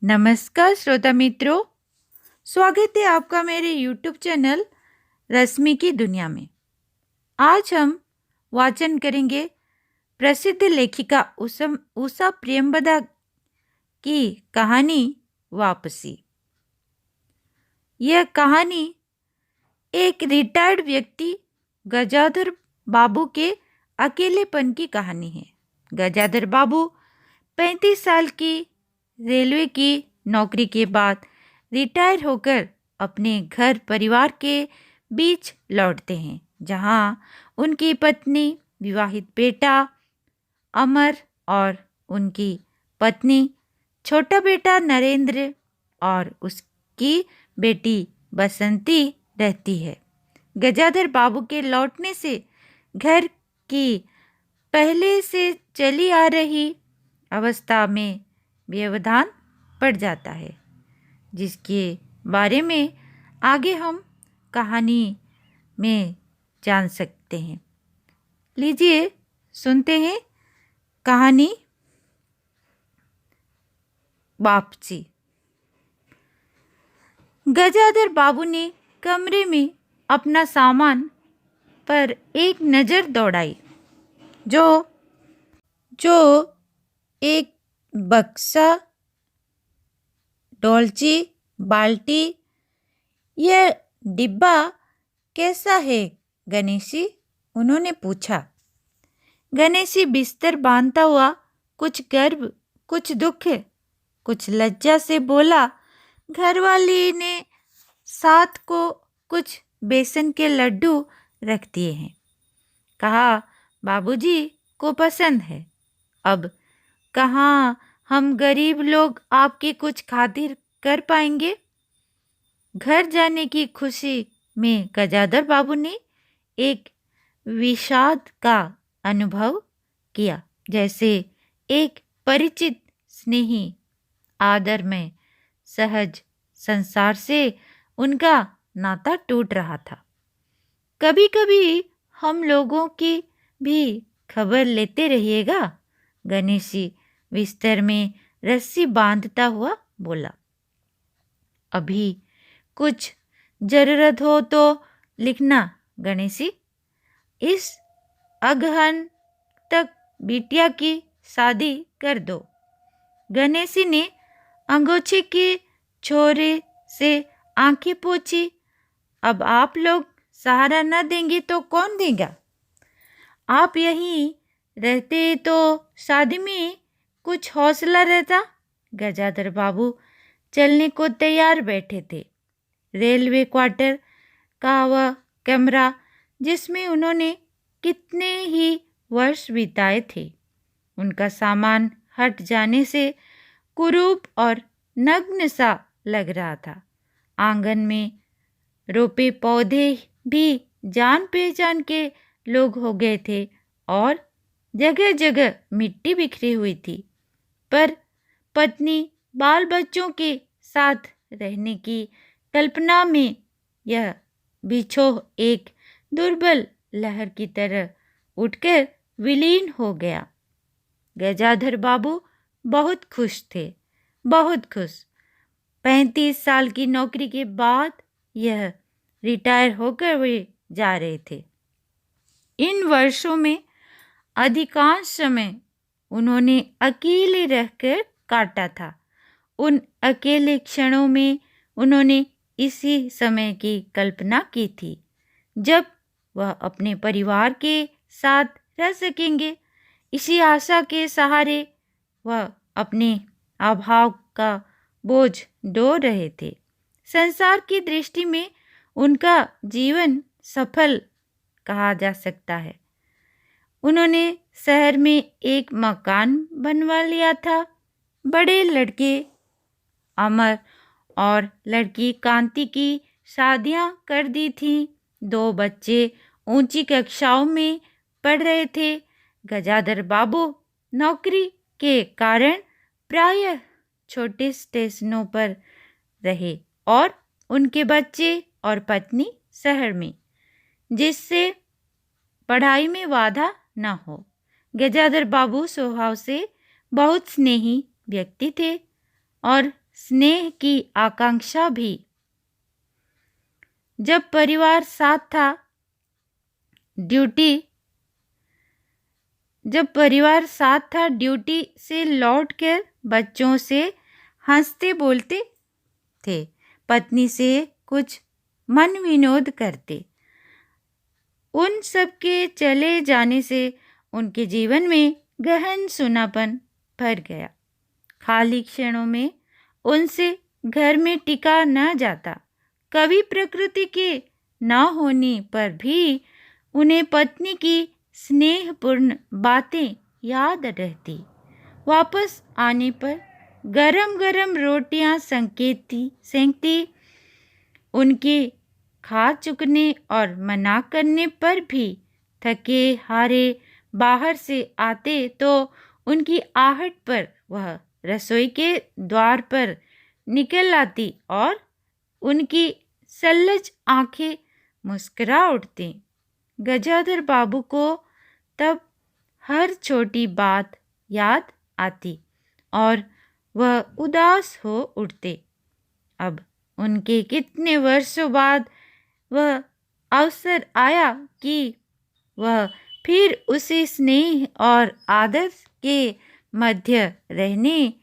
नमस्कार श्रोता मित्रों, स्वागत है आपका मेरे YouTube चैनल रश्मि की दुनिया में। आज हम वाचन करेंगे प्रसिद्ध लेखिका उषा प्रेमवदा की कहानी वापसी। यह कहानी एक रिटायर्ड व्यक्ति गजाधर बाबू के अकेलेपन की कहानी है। गजाधर बाबू 35 साल की रेलवे की नौकरी के बाद रिटायर होकर अपने घर परिवार के बीच लौटते हैं, जहां उनकी पत्नी, विवाहित बेटा अमर और उनकी पत्नी, छोटा बेटा नरेंद्र और उसकी बेटी बसंती रहती है। गजाधर बाबू के लौटने से घर की पहले से चली आ रही अवस्था में व्यवधान पड़ जाता है, जिसके बारे में आगे हम कहानी में जान सकते हैं। लीजिए सुनते हैं कहानी वापसी। गजाधर बाबू ने कमरे में अपना सामान पर एक नज़र दौड़ाई, जो एक बक्सा, डोलची, बाल्टी। यह डिब्बा कैसा है गणेशी? उन्होंने पूछा। गणेशी बिस्तर बांधता हुआ कुछ गर्व, कुछ दुख, कुछ लज्जा से बोला। घरवाली ने साथ को कुछ बेसन के लड्डू रख दिए हैं। कहा बाबूजी को पसंद है। अब कहाँ हम गरीब लोग आपकी कुछ खातिर कर पाएंगे। घर जाने की खुशी में गजाधर बाबू ने एक विषाद का अनुभव किया, जैसे एक परिचित, स्नेही, आदर में सहज संसार से उनका नाता टूट रहा था। कभी कभी हम लोगों की भी खबर लेते रहिएगा, गणेशी बिस्तर में रस्सी बांधता हुआ बोला। अभी कुछ जरूरत हो तो लिखना गणेशी। इस अगहन तक बिटिया की शादी कर दो। गणेशी ने अंगोछे के छोरे से आंखें पोंछी। अब आप लोग सहारा न देंगे तो कौन देगा? आप यहीं रहते तो शादी में कुछ हौसला रहता। गजाधर बाबू चलने को तैयार बैठे थे। रेलवे क्वार्टर का वह कमरा, जिसमें उन्होंने कितने ही वर्ष बिताए थे, उनका सामान हट जाने से कुरूप और नग्न सा लग रहा था। आंगन में रोपे पौधे भी जान पहचान के लोग हो गए थे और जगह जगह मिट्टी बिखरी हुई थी। पर पत्नी, बाल बच्चों के साथ रहने की कल्पना में यह बिछोह एक दुर्बल लहर की तरह उठकर विलीन हो गया। गजाधर बाबू बहुत खुश थे, बहुत खुश। 35 साल की नौकरी के बाद यह रिटायर होकर वे जा रहे थे। इन वर्षों में अधिकांश समय उन्होंने अकेले रहकर काटा था। उन अकेले क्षणों में उन्होंने इसी समय की कल्पना की थी, जब वह अपने परिवार के साथ रह सकेंगे। इसी आशा के सहारे वह अपने अभाव का बोझ ढो रहे थे। संसार की दृष्टि में उनका जीवन सफल कहा जा सकता है। उन्होंने शहर में एक मकान बनवा लिया था। बड़े लड़के अमर और लड़की कांति की शादियां कर दी थीं। 2 बच्चे ऊंची कक्षाओं में पढ़ रहे थे। गजाधर बाबू नौकरी के कारण प्रायः छोटे स्टेशनों पर रहे और उनके बच्चे और पत्नी शहर में, जिससे पढ़ाई में बाधा न हो। गजाधर बाबू स्वभाव से बहुत स्नेही व्यक्ति थे और स्नेह की आकांक्षा भी। जब परिवार साथ था, ड्यूटी से लौटकर बच्चों से हंसते बोलते थे, पत्नी से कुछ मन विनोद करते। उन सबके चले जाने से उनके जीवन में गहन सूनापन भर गया। खाली क्षणों में उनसे घर में टिका न जाता। कभी प्रकृति के न होने पर भी उन्हें पत्नी की स्नेहपूर्ण बातें याद रहती। वापस आने पर गरम गरम रोटियां सेंकती, उनके खा चुकने और मना करने पर भी थके हारे बाहर से आते तो उनकी आहट पर वह रसोई के द्वार पर निकल आती और उनकी सल्लज आंखें मुस्कुरा उठती। गजाधर बाबू को तब हर छोटी बात याद आती और वह उदास हो उठते। अब उनके कितने वर्षों बाद वह अवसर आया कि वह फिर उसी स्नेह और आदर के मध्य रहने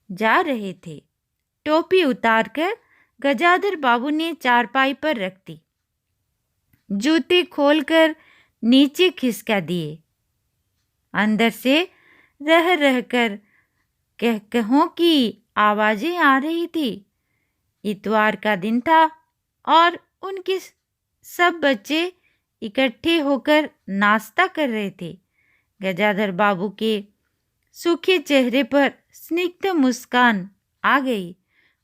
जा रहे थे। टोपी उतारकर गजाधर बाबू ने चारपाई पर रख दी। जूते खोलकर नीचे खिसका दिए। अंदर से रह रहकर कहकहों की आवाजें आ रही थी। इतवार का दिन था और उनके सब बच्चे इकट्ठे होकर नाश्ता कर रहे थे। गजाधर बाबू के सूखे चेहरे पर स्निग्ध मुस्कान आ गई।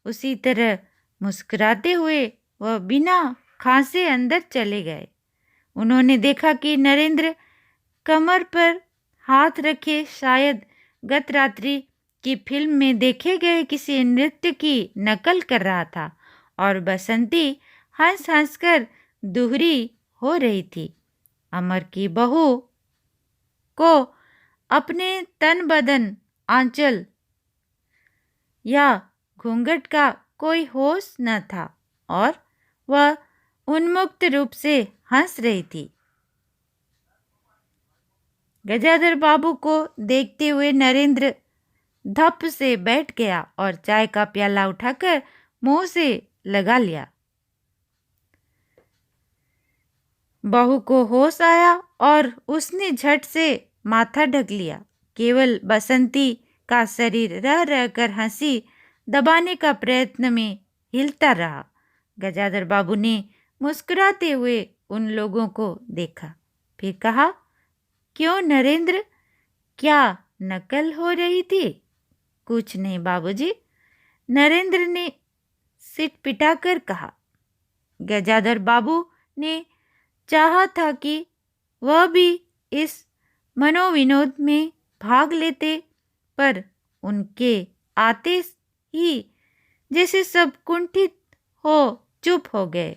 उसी तरह मुस्कुराते हुए वह बिना खांसे अंदर चले गए। उन्होंने देखा कि नरेंद्र कमर पर हाथ रखे शायद गत रात्रि की फिल्म में देखे गए किसी नृत्य की नकल कर रहा था और बसंती हंस हंसकर दुहरी हो रही थी। अमर की बहू को अपने तन बदन आंचल या घूंघट का कोई होश न था और वह उन्मुक्त रूप से हंस रही थी। गजाधर बाबू को देखते हुए नरेंद्र धप से बैठ गया और चाय का प्याला उठाकर मुंह से लगा लिया। बहू को होश आया और उसने झट से माथा ढक लिया। केवल बसंती का शरीर रह रहकर हंसी दबाने का प्रयत्न में हिलता रहा। गजाधर बाबू ने मुस्कुराते हुए उन लोगों को देखा, फिर कहा, क्यों नरेंद्र, क्या नकल हो रही थी? कुछ नहीं बाबूजी, नरेंद्र ने सिर पिटाकर कहा। गजाधर बाबू ने चाहा था कि वह भी इस मनोविनोद में भाग लेते, पर उनके आते ही जैसे सब कुंठित हो चुप हो गए।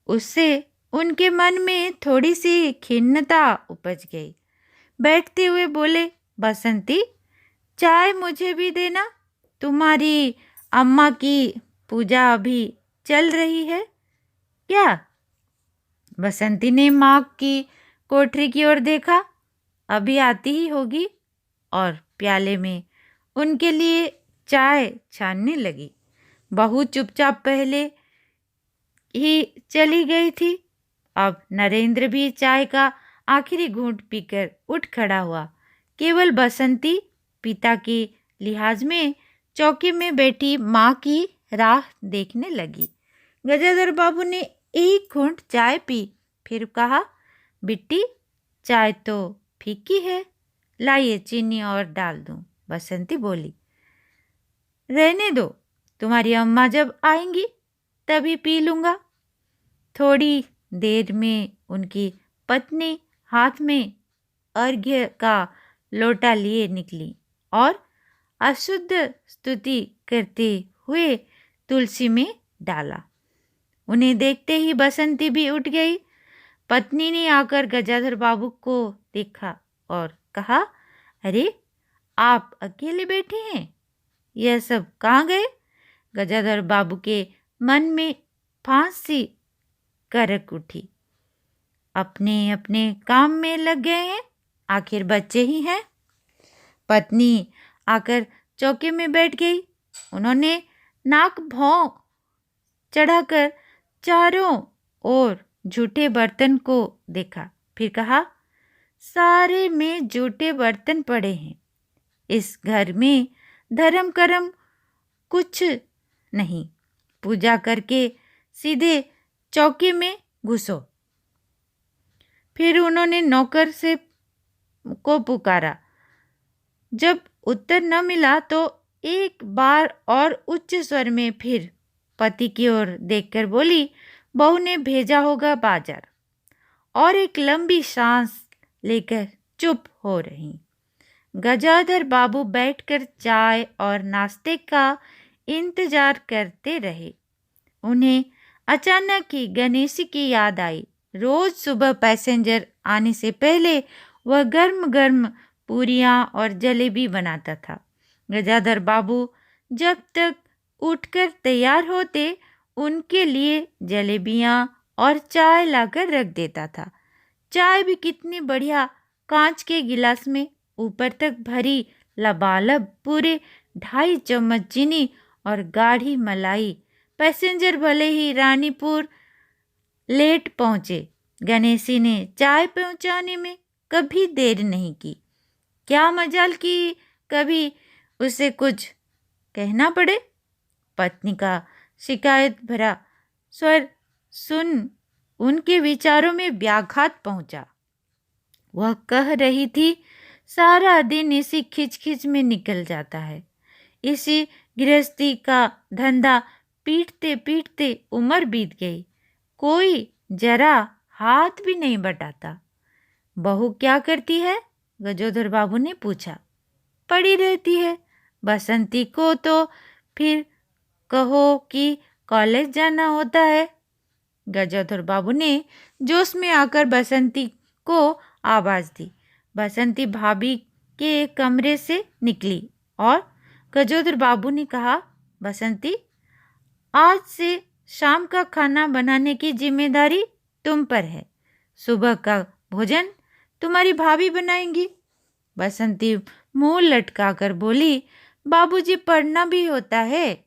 उससे उनके मन में थोड़ी सी खिन्नता उपज गई। बैठते हुए बोले, बसंती, चाय मुझे भी देना। तुम्हारी अम्मा की पूजा अभी चल रही है क्या? बसंती ने माँ की कोठरी की ओर देखा। अभी आती ही होगी और प्याले में उनके लिए चाय छानने लगी। बहू चुपचाप पहले ही चली गई थी। अब नरेंद्र भी चाय का आखिरी घूंट पीकर उठ खड़ा हुआ। केवल बसंती पिता के लिहाज में चौकी में बैठी माँ की राह देखने लगी। गजाधर बाबू ने एक घूंट चाय पी, फिर कहा, बिट्टी, चाय तो फीकी है, लाइए चीनी और डाल दूं। बसंती बोली, रहने दो, तुम्हारी अम्मा जब आएंगी तभी पी लूँगा। थोड़ी देर में उनकी पत्नी हाथ में अर्घ्य का लोटा लिए निकली और अशुद्ध स्तुति करते हुए तुलसी में डाला। उन्हें देखते ही बसंती भी उठ गई। पत्नी ने आकर गजाधर बाबू को देखा और कहा, अरे, आप अकेले बैठे हैं? यह सब कहाँ गए? गजाधर बाबू के मन में फांसी करक उठी। अपने अपने काम में लग गए हैं, आखिर बच्चे ही हैं। पत्नी आकर चौके में बैठ गई। उन्होंने नाक भौं चढ़ाकर चारों ओर जूठे बर्तन को देखा, फिर कहा, सारे में जूठे बर्तन पड़े हैं। इस घर में धर्म कर्म कुछ नहीं, पूजा करके सीधे चौकी में घुसो। फिर उन्होंने नौकर से को पुकारा। जब उत्तर न मिला तो एक बार और उच्च स्वर में फिर पति की ओर देखकर बोली, बहू ने भेजा होगा बाजार। और एक लंबी सांस लेकर चुप हो रही। गजाधर बाबू बैठकर चाय और नाश्ते का इंतजार करते रहे। उन्हें अचानक ही गणेशी की याद आई। रोज सुबह पैसेंजर आने से पहले वह गर्म गर्म पूरियां और जलेबी बनाता था। गजाधर बाबू जब तक उठकर तैयार होते उनके लिए जलेबियां और चाय लाकर रख देता था। चाय भी कितनी बढ़िया, कांच के गिलास में ऊपर तक भरी, लबालब, पूरे 2.5 चम्मच चीनी और गाढ़ी मलाई। पैसेंजर भले ही रानीपुर लेट पहुंचे, गणेशी ने चाय पहुंचाने में कभी देर नहीं की। क्या मजाल कि कभी उसे कुछ कहना पड़े। पत्नी का शिकायत भरा स्वर सुन उनके विचारों में व्याघात पहुंचा। वह कह रही थी, सारा दिन इसी खिचखिच में निकल जाता है। इसी गृहस्थी का धंधा पीटते पीटते उम्र बीत गई, कोई जरा हाथ भी नहीं बटाता। बहू क्या करती है? गजोधर बाबू ने पूछा। पड़ी रहती है। बसंती को तो फिर कहो कि कॉलेज जाना होता है। गजोधर बाबू ने जोश में आकर बसंती को आवाज दी। बसंती भाभी के कमरे से निकली और गजोधर बाबू ने कहा, बसंती, आज से शाम का खाना बनाने की जिम्मेदारी तुम पर है। सुबह का भोजन तुम्हारी भाभी बनाएंगी। बसंती मुंह लटकाकर बोली, बाबूजी, पढ़ना भी होता है।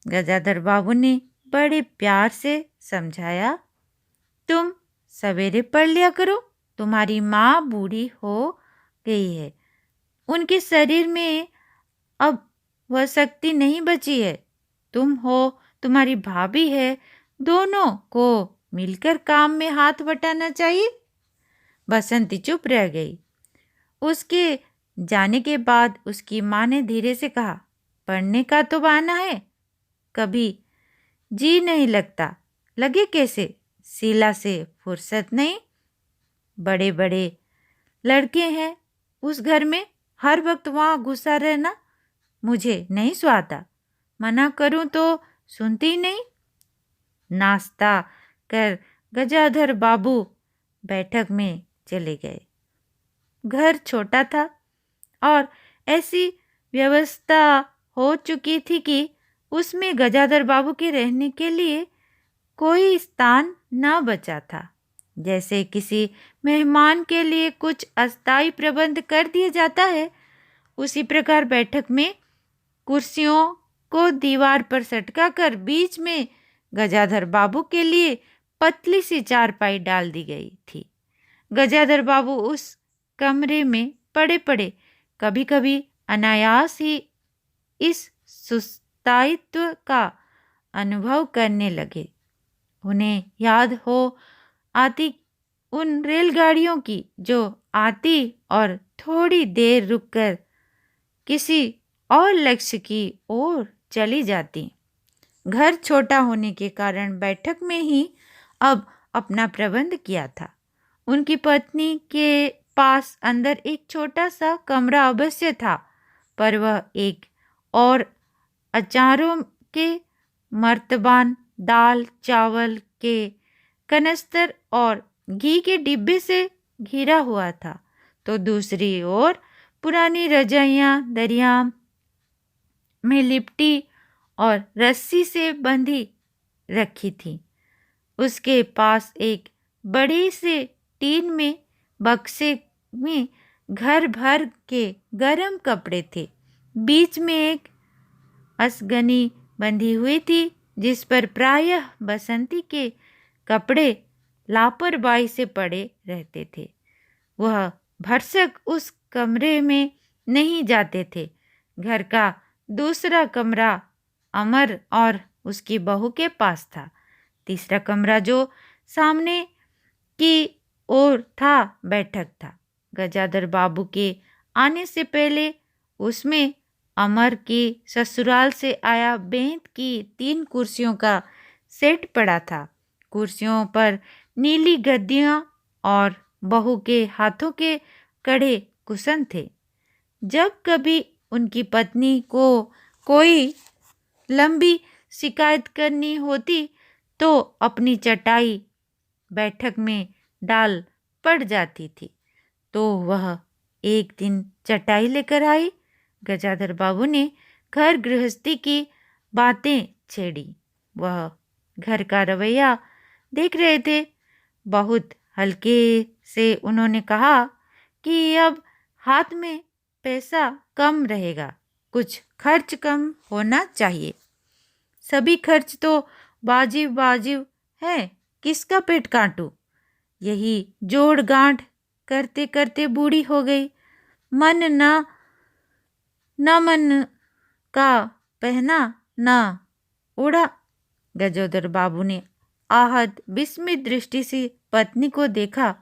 गजाधर बाबू ने बड़े प्यार से समझाया, तुम सवेरे पढ़ लिया करो। तुम्हारी माँ बूढ़ी हो गई है, उनके शरीर में अब वह शक्ति नहीं बची है। तुम हो, तुम्हारी भाभी है, दोनों को मिलकर काम में हाथ बटाना चाहिए। बसंती चुप रह गई। उसके जाने के बाद उसकी माँ ने धीरे से कहा, पढ़ने का तो बहाना है, कभी जी नहीं लगता। लगे कैसे? शीला से फुर्सत नहीं। बड़े बड़े लड़के हैं उस घर में, हर वक्त वहाँ घुसा रहना मुझे नहीं सुहाता। मना करूं तो सुनती ही नहीं। नाश्ता कर गजाधर बाबू बैठक में चले गए। घर छोटा था और ऐसी व्यवस्था हो चुकी थी कि उसमें गजाधर बाबू के रहने के लिए कोई स्थान न बचा था। जैसे किसी मेहमान के लिए कुछ अस्थायी प्रबंध कर दिया जाता है, उसी प्रकार बैठक में कुर्सियों को दीवार पर सटका कर बीच में गजाधर बाबू के लिए पतली सी चारपाई डाल दी गई थी। गजाधर बाबू उस कमरे में पड़े पड़े कभी कभी अनायास ही इस सुस्तायित्व का अनुभव करने लगे। उन्हें याद हो आती उन रेलगाड़ियों की जो आती और थोड़ी देर रुककर किसी और लक्ष्य की ओर चली जाती। घर छोटा होने के कारण बैठक में ही अब अपना प्रबंध किया था। उनकी पत्नी के पास अंदर एक छोटा सा कमरा अवश्य था, पर वह एक और अचारों के मर्तबान, दाल चावल के कनस्तर और घी के डिब्बे से घिरा हुआ था, तो दूसरी ओर पुरानी रजाइयाँ, दरियाँ में लिपटी और रस्सी से बंधी रखी थी। उसके पास एक बड़े से टीन में बक्से में घर भर के गरम कपड़े थे। बीच में एक असगनी बंधी हुई थी जिस पर प्रायः बसंती के कपड़े लापरवाही से पड़े रहते थे। वह भरसक उस कमरे में नहीं जाते थे। घर का दूसरा कमरा अमर और उसकी बहू के पास था। तीसरा कमरा जो सामने की ओर था बैठक था। गजाधर बाबू के आने से पहले उसमें अमर की ससुराल से आया बेंत की 3 कुर्सियों का सेट पड़ा था। कुर्सियों पर नीली गद्दियां और बहू के हाथों के कड़े कुशन थे। जब कभी उनकी पत्नी को कोई लंबी शिकायत करनी होती तो अपनी चटाई बैठक में डाल पड़ जाती थी। तो वह एक दिन चटाई लेकर आई। गजाधर बाबू ने घर गृहस्थी की बातें छेड़ी। वह घर का रवैया देख रहे थे। बहुत हल्के से उन्होंने कहा कि अब हाथ में पैसा कम रहेगा, कुछ खर्च कम होना चाहिए। सभी खर्च तो वाजिब वाजिब है, किसका पेट काटूं? यही जोड़ गांठ करते करते बूढ़ी हो गई। मन न मन का पहना न उड़ा। गजोदर बाबू ने आहत विस्मित दृष्टि से पत्नी को देखा।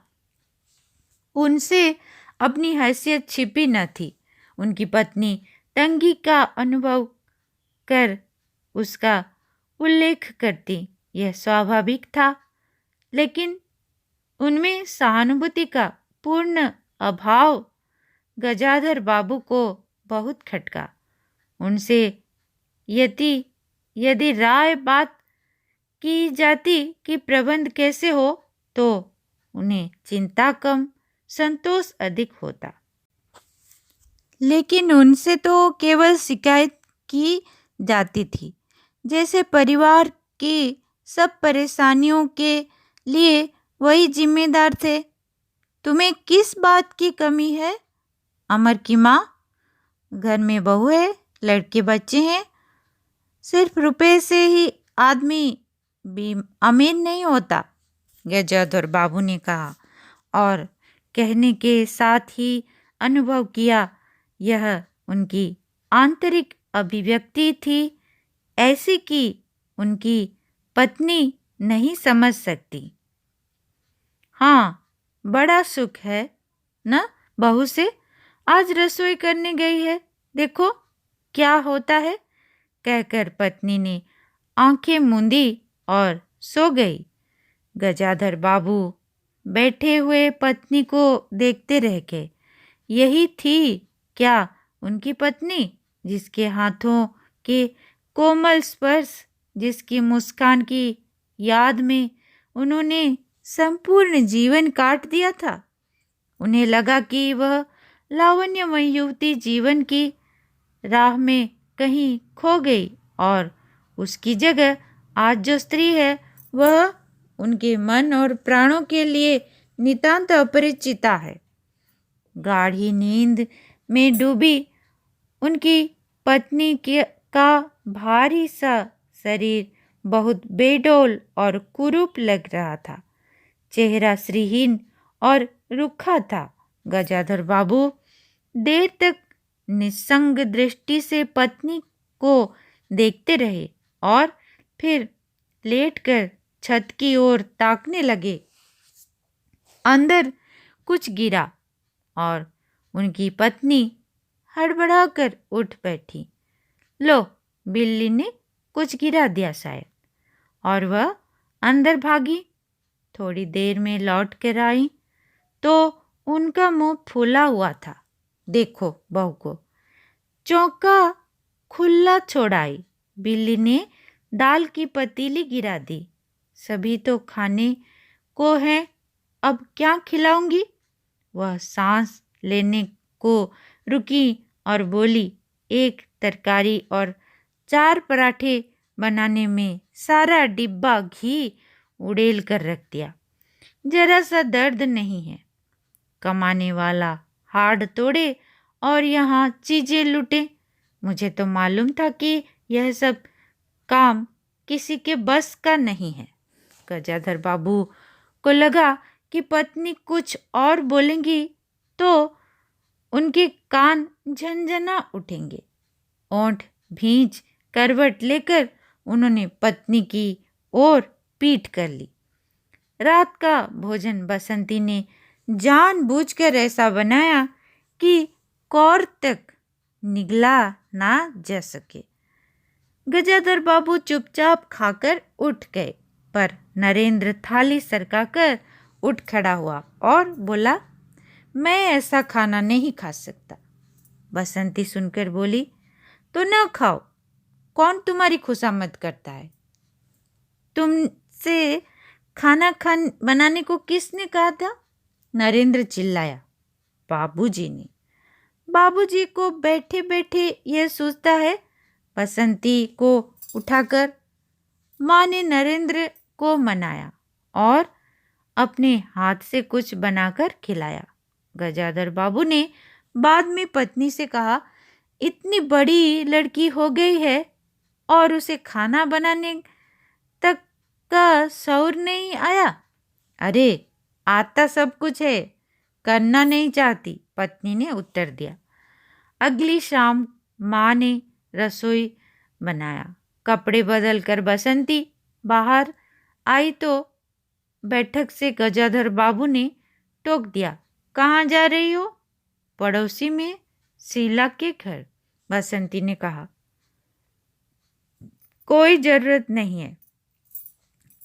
उनसे अपनी हैसियत छिपी न थी। उनकी पत्नी तंगी का अनुभव कर उसका उल्लेख करती, यह स्वाभाविक था। लेकिन उनमें सहानुभूति का पूर्ण अभाव गजाधर बाबू को बहुत खटका। उनसे यदि राय बात की जाती कि प्रबंध कैसे हो तो उन्हें चिंता कम, संतोष अधिक होता। लेकिन उनसे तो केवल शिकायत की जाती थी, जैसे परिवार की सब परेशानियों के लिए वही जिम्मेदार थे। तुम्हें किस बात की कमी है? अमर की माँ, घर में बहू है, लड़के बच्चे हैं। सिर्फ रुपए से ही आदमी भी अमीर नहीं होता, गजाधर बाबू ने कहा और कहने के साथ ही अनुभव किया यह उनकी आंतरिक अभिव्यक्ति थी, ऐसी कि उनकी पत्नी नहीं समझ सकती। हाँ, बड़ा सुख है न बहू से, आज रसोई करने गई है, देखो क्या होता है, कहकर पत्नी ने आंखें मूंदी और सो गई। गजाधर बाबू बैठे हुए पत्नी को देखते रह गए। यही थी क्या उनकी पत्नी, जिसके हाथों के कोमल स्पर्श, जिसकी मुस्कान की याद में उन्होंने संपूर्ण जीवन काट दिया था? उन्हें लगा कि वह लावण्यमय युवती जीवन की राह में कहीं खो गई और उसकी जगह आज जो स्त्री है वह उनके मन और प्राणों के लिए नितांत अपरिचिता है। गाढ़ी नींद में डूबी उनकी पत्नी का भारी सा शरीर बहुत बेडौल और कुरूप लग रहा था। चेहरा श्रीहीन और रूखा था। गजाधर बाबू देर तक निस्संग दृष्टि से पत्नी को देखते रहे और फिर लेटकर छत की ओर ताकने लगे। अंदर कुछ गिरा और उनकी पत्नी हड़बड़ाकर उठ बैठी। लो, बिल्ली ने कुछ गिरा दिया शायद, और वह अंदर भागी। थोड़ी देर में लौट कर आई तो उनका मुंह फूला हुआ था। देखो बहू को चौका खुला छोड़ाई, बिल्ली ने दाल की पतीली गिरा दी। सभी तो खाने को है, अब क्या खिलाऊंगी? वह सांस लेने को रुकी और बोली, एक तरकारी और 4 पराठे बनाने में सारा डिब्बा घी उड़ेल कर रख दिया। जरा सा दर्द नहीं है। कमाने वाला हाड़ तोड़े और यहाँ चीजें लूटे। मुझे तो मालूम था कि यह सब काम किसी के बस का नहीं है। गजाधर बाबू को लगा कि पत्नी कुछ और बोलेंगी तो उनके कान झनझना उठेंगे। ओंठ भींच करवट लेकर उन्होंने पत्नी की ओर पीठ कर ली। रात का भोजन बसंती ने जानबूझकर ऐसा बनाया कि कौर तक निगला ना जा सके। गजाधर बाबू चुपचाप खाकर उठ गए, पर नरेंद्र थाली सरकाकर उठ खड़ा हुआ और बोला, मैं ऐसा खाना नहीं खा सकता। बसंती सुनकर बोली, तो न खाओ, कौन तुम्हारी खुशामद करता है? तुमसे खाना बनाने को किसने कहा था? नरेंद्र चिल्लाया। बाबूजी ने। बाबूजी को बैठे बैठे यह सोचता है। बसंती को उठाकर माँ ने नरेंद्र को मनाया और अपने हाथ से कुछ बनाकर खिलाया। गजाधर बाबू ने बाद में पत्नी से कहा, इतनी बड़ी लड़की हो गई है और उसे खाना बनाने तक का शौर नहीं आया। अरे आता सब कुछ है, करना नहीं चाहती, पत्नी ने उत्तर दिया। अगली शाम माँ ने रसोई बनाया। कपड़े बदल कर बसंती बाहर आई तो बैठक से गजाधर बाबू ने टोक दिया, कहाँ जा रही हो? पड़ोसी में शीला के घर। बसंती ने कहा, कोई जरूरत नहीं है,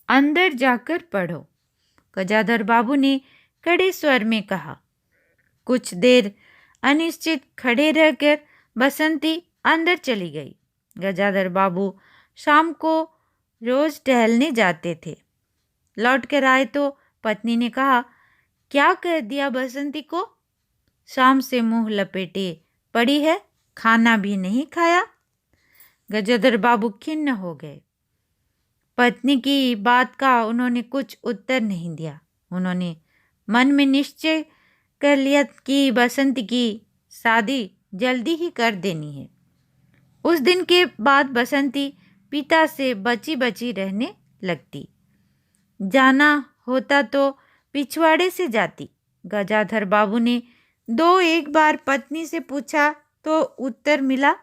अंदर जाकर पढ़ो। गजाधर बाबू ने कड़े स्वर में कहा। कुछ देर अनिश्चित खड़े रहकर बसंती अंदर चली गई। गजाधर बाबू शाम को रोज टहलने जाते थे। लौट कर आए तो पत्नी ने कहा, क्या कह दिया बसंती को? शाम से मुंह लपेटे पड़ी है, खाना भी नहीं खाया। गजाधर बाबू खिन्न हो गए। पत्नी की बात का उन्होंने कुछ उत्तर नहीं दिया। उन्होंने मन में निश्चय कर लिया कि बसंती की शादी जल्दी ही कर देनी है। उस दिन के बाद बसंती पिता से बची बची रहने लगती। जाना होता तो पिछवाड़े से जाती। गजाधर बाबू ने 2-1 बार पत्नी से पूछा तो उत्तर मिला,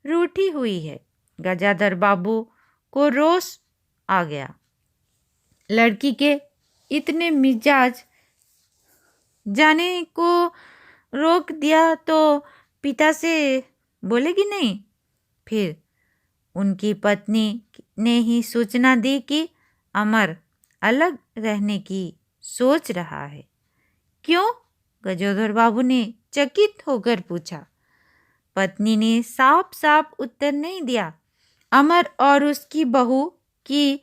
रूठी हुई है। गजाधर बाबू को रोष आ गया। लड़की के इतने मिजाज जाने को रोक दिया तो पिता से बोलेगी नहीं। फिर उनकी पत्नी ने ही सूचना दी कि अमर अलग रहने की सोच रहा है। क्यों? गजाधर बाबू ने चकित होकर पूछा। पत्नी ने साफ साफ उत्तर नहीं दिया। अमर और उसकी बहू की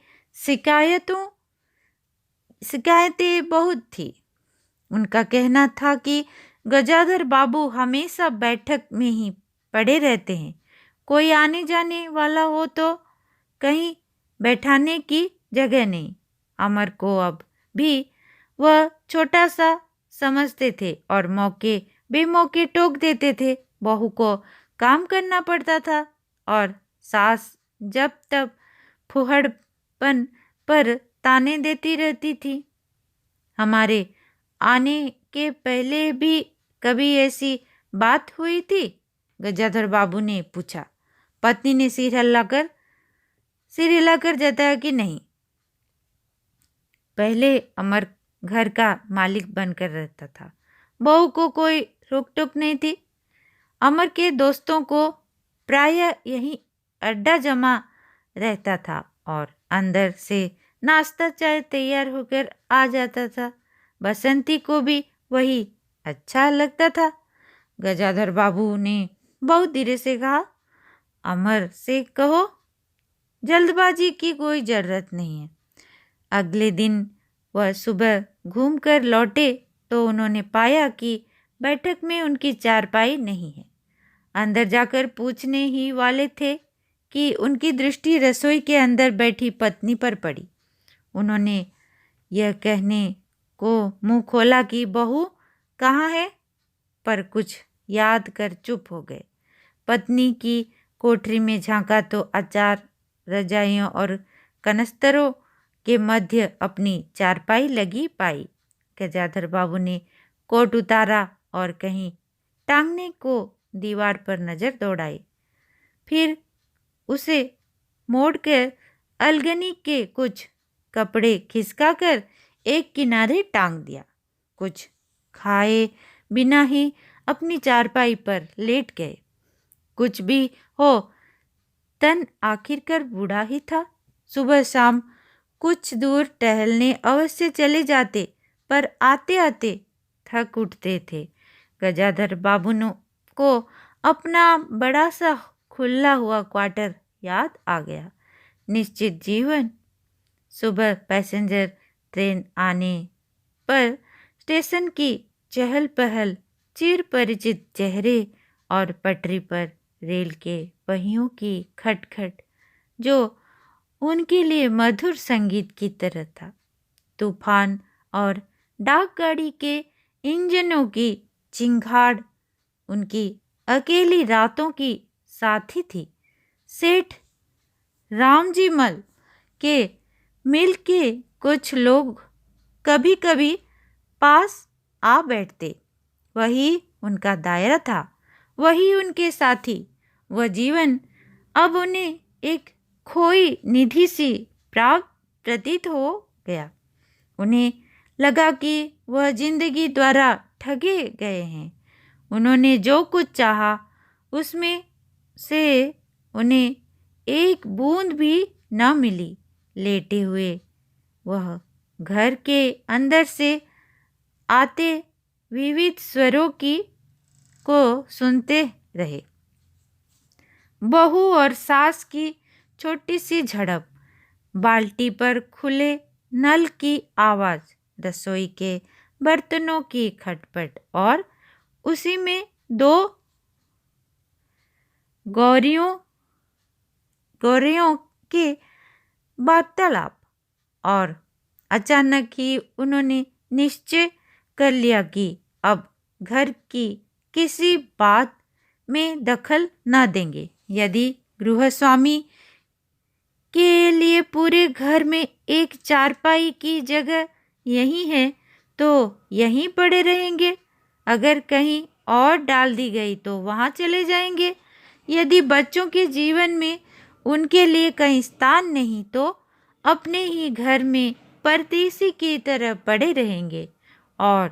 शिकायतें बहुत थी। उनका कहना था कि गजाधर बाबू हमेशा बैठक में ही पड़े रहते हैं। कोई आने जाने वाला हो तो कहीं बैठाने की जगह नहीं। अमर को अब भी वह छोटा सा समझते थे और मौके बेमौके टोक देते थे। बहू को काम करना पड़ता था और सास जब तब फुहड़पन पर ताने देती रहती थी। हमारे आने के पहले भी कभी ऐसी बात हुई थी? गजाधर बाबू ने पूछा। पत्नी ने सिर हिलाकर जताया कि नहीं। पहले अमर घर का मालिक बनकर रहता था। बहू को कोई रोक टोक नहीं थी। अमर के दोस्तों को प्रायः यही अड्डा जमा रहता था और अंदर से नाश्ता चाय तैयार होकर आ जाता था। बसंती को भी वही अच्छा लगता था। गजाधर बाबू ने बहुत धीरे से कहा, अमर से कहो जल्दबाजी की कोई जरूरत नहीं है। अगले दिन वह सुबह घूमकर लौटे तो उन्होंने पाया कि बैठक में उनकी चारपाई नहीं है। अंदर जाकर पूछने ही वाले थे कि उनकी दृष्टि रसोई के अंदर बैठी पत्नी पर पड़ी। उन्होंने यह कहने को मुंह खोला कि बहू कहाँ है, पर कुछ याद कर चुप हो गए। पत्नी की कोठरी में झांका तो अचार, रजाइयों और कनस्तरों के मध्य अपनी चारपाई लगी पाई। गजाधर बाबू ने कोट उतारा और कहीं टांगने को दीवार पर नजर दौड़ाई, फिर उसे मोड़कर अलगनी के कुछ कपड़े खिसकाकर एक किनारे टांग दिया। कुछ खाए बिना ही अपनी चारपाई पर लेट गए। कुछ भी हो, तन आखिरकार बूढ़ा ही था। सुबह शाम कुछ दूर टहलने अवश्य चले जाते, पर आते आते थक उठते थे। गजाधर बाबू को अपना बड़ा सा खुला हुआ क्वार्टर याद आ गया। निश्चित जीवन। सुबह पैसेंजर ट्रेन आने पर स्टेशन की चहल पहल, चिर परिचित चेहरे और पटरी पर रेल के पहियों की खटखट जो उनके लिए मधुर संगीत की तरह था। तूफान और डाकगाड़ी के इंजनों की चिंगाड़ उनकी अकेली रातों की साथी थी। सेठ रामजी मल के मिल के कुछ लोग कभी कभी पास आ बैठते। वही उनका दायरा था, वही उनके साथी। वह जीवन अब उन्हें एक खोई निधि सी प्राप्त प्रतीत हो गया। उन्हें लगा कि वह जिंदगी द्वारा ठगे गए हैं। उन्होंने जो कुछ चाहा उसमें से उन्हें एक बूंद भी न मिली। लेटे हुए वह घर के अंदर से आते विविध स्वरों को सुनते रहे। बहू और सास की छोटी सी झड़प, बाल्टी पर खुले नल की आवाज, रसोई के बर्तनों की खटपट और उसी में दो गौरियों के वार्तालाप। और अचानक ही उन्होंने निश्चय कर लिया कि अब घर की किसी बात में दखल न देंगे। यदि गृहस्वामी के लिए पूरे घर में एक चारपाई की जगह यही है तो यहीं पड़े रहेंगे। अगर कहीं और डाल दी गई तो वहाँ चले जाएंगे। यदि बच्चों के जीवन में उनके लिए कहीं स्थान नहीं तो अपने ही घर में परदेसी की तरह पड़े रहेंगे। और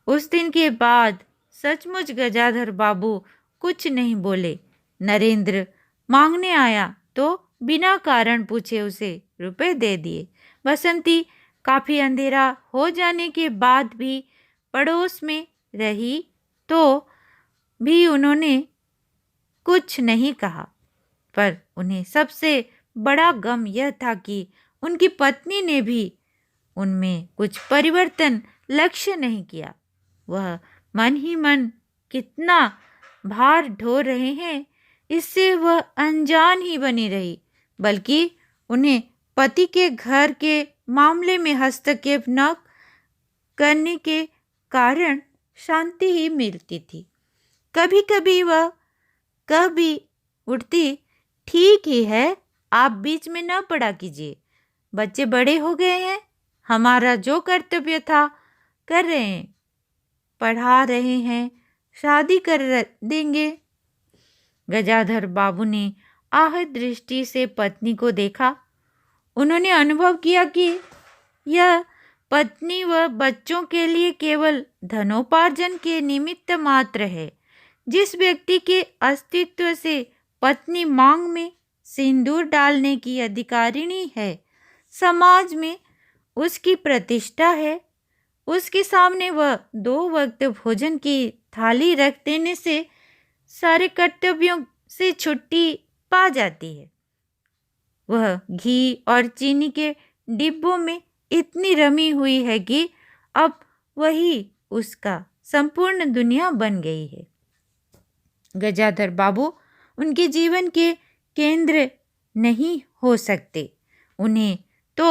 उस दिन के बाद सचमुच गजाधर बाबू कुछ नहीं बोले। नरेंद्र मांगने आया तो बिना कारण पूछे उसे रुपए दे दिए। बसंती काफी अंधेरा हो जाने के बाद भी पड़ोस में रही तो भी उन्होंने कुछ नहीं कहा। पर उन्हें सबसे बड़ा गम यह था कि उनकी पत्नी ने भी उनमें कुछ परिवर्तन लक्ष्य नहीं किया। वह मन ही मन कितना भार ढो रहे हैं इससे वह अनजान ही बनी रही, बल्कि उन्हें पति के घर के मामले में हस्तक्षेप न करने के कारण शांति ही मिलती थी। कभी कभी वह कह भी उठती, ठीक ही है, आप बीच में न पड़ा कीजिए, बच्चे बड़े हो गए हैं, हमारा जो कर्तव्य था कर रहे हैं, पढ़ा रहे हैं, शादी कर देंगे। गजाधर बाबू ने आहत दृष्टि से पत्नी को देखा। उन्होंने अनुभव किया कि यह पत्नी व बच्चों के लिए केवल धनोपार्जन के निमित्त मात्र है। जिस व्यक्ति के अस्तित्व से पत्नी मांग में सिंदूर डालने की अधिकारिणी है, समाज में उसकी प्रतिष्ठा है, उसके सामने वह 2 वक्त भोजन की थाली रख देने से सारे कर्तव्यों से छुट्टी पा जाती है। वह घी और चीनी के डिब्बों में इतनी रमी हुई है कि अब वही उसका संपूर्ण दुनिया बन गई है। गजाधर बाबू उनके जीवन के केंद्र नहीं हो सकते। उन्हें तो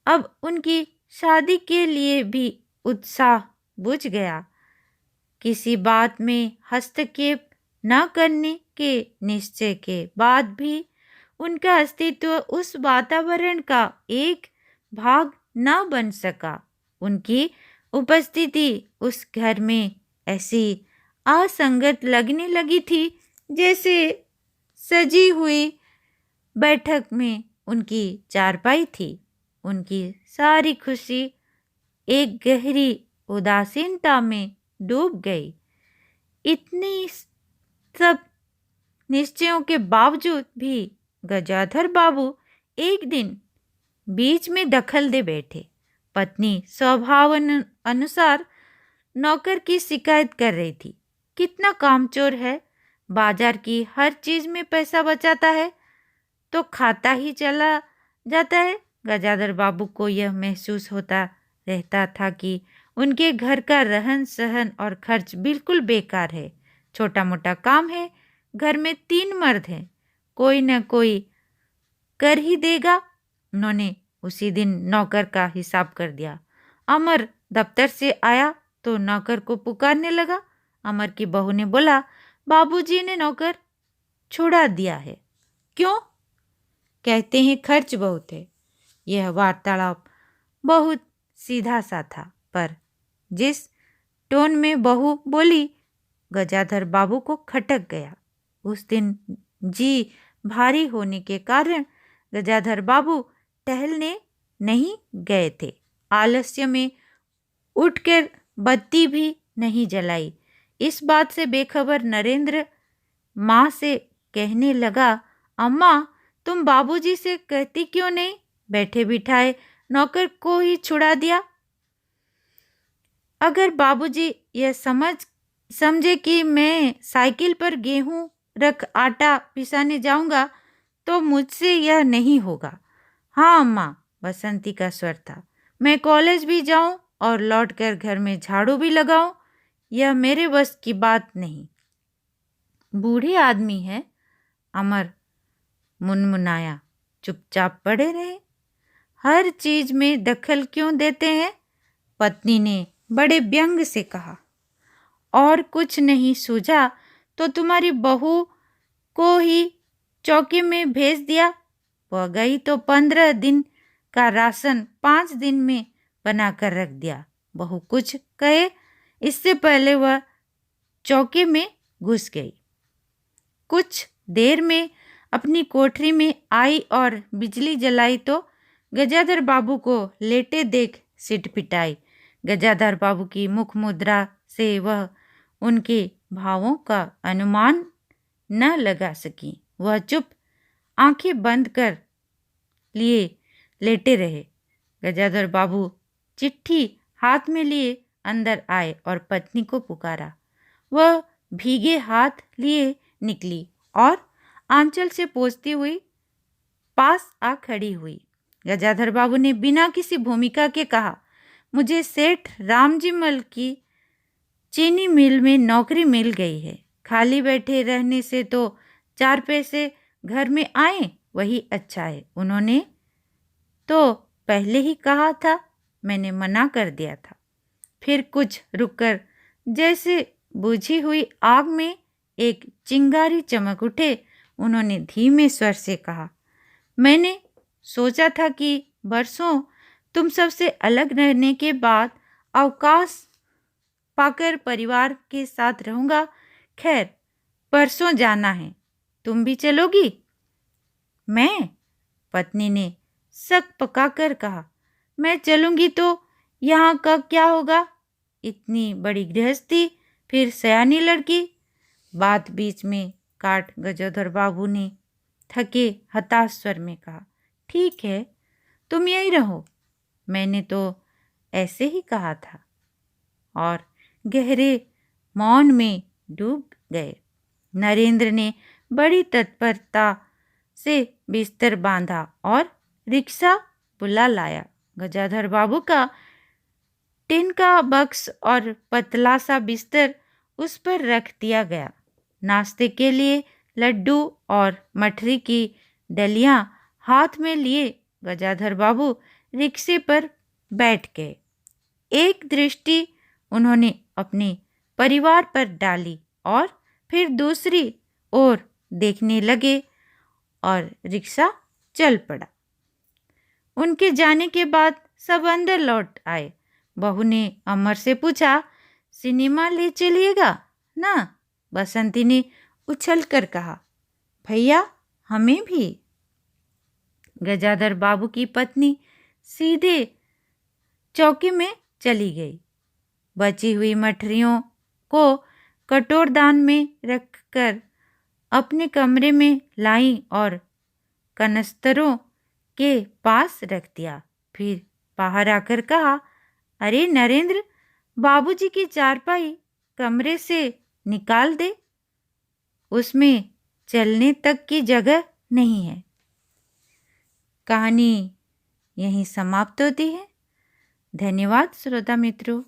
अब उनकी शादी के लिए भी उत्साह बुझ गया। किसी बात में हस्तक्षेप न करने के निश्चय के बाद भी उनका अस्तित्व उस वातावरण का एक भाग न बन सका। उनकी उपस्थिति उस घर में ऐसी असंगत लगने लगी थी जैसे सजी हुई बैठक में उनकी चारपाई थी। उनकी सारी खुशी एक गहरी उदासीनता में डूब गई। इतनी सब निश्चयों के बावजूद भी गजाधर बाबू एक दिन बीच में दखल दे बैठे। पत्नी स्वभाव अनुसार नौकर की शिकायत कर रही थी। कितना कामचोर है, बाजार की हर चीज में पैसा बचाता है तो खाता ही चला जाता है। गजाधर बाबू को यह महसूस होता रहता था कि उनके घर का रहन सहन और खर्च बिल्कुल बेकार है। छोटा मोटा काम है, घर में 3 मर्द हैं, कोई न कोई कर ही देगा। उन्होंने उसी दिन नौकर का हिसाब कर दिया। अमर दफ्तर से आया तो नौकर को पुकारने लगा। अमर की बहू ने बोला, बाबूजी ने नौकर छुड़ा दिया है। क्यों? कहते हैं खर्च बहुत है। यह वार्तालाप बहुत सीधा सा था, पर जिस टोन में बहू बोली गजाधर बाबू को खटक गया। उस दिन जी भारी होने के कारण गजाधर बाबू टहलने नहीं गए थे। आलस्य में उठकर बत्ती भी नहीं जलाई। इस बात से बेखबर नरेंद्र माँ से कहने लगा, अम्मा तुम बाबूजी से कहती क्यों नहीं? बैठे बिठाए नौकर को ही छुड़ा दिया। अगर बाबूजी यह समझे कि मैं साइकिल पर गेहूं रख आटा पिसाने जाऊंगा तो मुझसे यह नहीं होगा। हाँ अम्मा, बसंती का स्वर था, मैं कॉलेज भी जाऊं और लौटकर घर में झाड़ू भी लगाऊं, यह मेरे बस की बात नहीं। बूढ़े आदमी है, अमर मुनमुनाया। चुपचाप पड़े रहे। हर चीज में दखल क्यों देते हैं? पत्नी ने बड़े व्यंग से कहा। और कुछ नहीं सूझा तो तुम्हारी बहू को ही चौकी में भेज दिया। वह गई तो 15 दिन का राशन 5 दिन में बना कर रख दिया। बहू कुछ कहे इससे पहले वह चौके में घुस गई। कुछ देर में अपनी कोठरी में आई और बिजली जलाई तो गजाधर बाबू को लेटे देख सिटपिटाई। गजाधर बाबू की मुख मुद्रा से वह उनके भावों का अनुमान न लगा सकी। वह चुप आंखें बंद कर लिए लेटे रहे। गजाधर बाबू चिट्ठी हाथ में लिए अंदर आए और पत्नी को पुकारा। वह भीगे हाथ लिए निकली और आंचल से पोंछती हुई पास आ खड़ी हुई। गजाधर बाबू ने बिना किसी भूमिका के कहा, मुझे सेठ रामजी मल की चीनी मिल में नौकरी मिल गई है। खाली बैठे रहने से तो 4 पैसे घर में आए वही अच्छा है। उन्होंने तो पहले ही कहा था, मैंने मना कर दिया था। फिर कुछ रुककर जैसे बुझी हुई आग में एक चिंगारी चमक उठे। उन्होंने धीमे स्वर से कहा, मैंने सोचा था कि बरसों तुम सबसे अलग रहने के बाद अवकाश पाकर परिवार के साथ रहूंगा। खैर परसों जाना है, तुम भी चलोगी? मैं? पत्नी ने सक पकाकर कहा, मैं चलूंगी तो यहाँ का क्या होगा? इतनी बड़ी गृहस्थी, फिर सयानी लड़की। बात बीच में काट गजाधर बाबू ने थके हताश स्वर में कहा, ठीक है तुम यहीं रहो, मैंने तो ऐसे ही कहा था। और गहरे मौन में डूब गए। नरेंद्र ने बड़ी तत्परता से बिस्तर बांधा और रिक्शा बुला लाया। गजाधर बाबू का टिन का बक्स और पतला सा बिस्तर उस पर रख दिया गया। नाश्ते के लिए लड्डू और मठरी की डलियां हाथ में लिए गजाधर बाबू रिक्शे पर बैठ गए। एक दृष्टि उन्होंने अपने परिवार पर डाली और फिर दूसरी ओर देखने लगे और रिक्शा चल पड़ा। उनके जाने के बाद सब अंदर लौट आए। बहू ने अमर से पूछा, सिनेमा ले चलिएगा ना? बसंती ने उछलकर कहा, भैया हमें भी। गजाधर बाबू की पत्नी सीधे चौकी में चली गई। बची हुई मठरियों को कटोरदान में रखकर अपने कमरे में लाई और कनस्तरों के पास रख दिया। फिर बाहर आकर कहा, अरे नरेंद्र, बाबूजी की चारपाई कमरे से निकाल दे, उसमें चलने तक की जगह नहीं है। कहानी यहीं समाप्त होती है। धन्यवाद श्रोता मित्रों।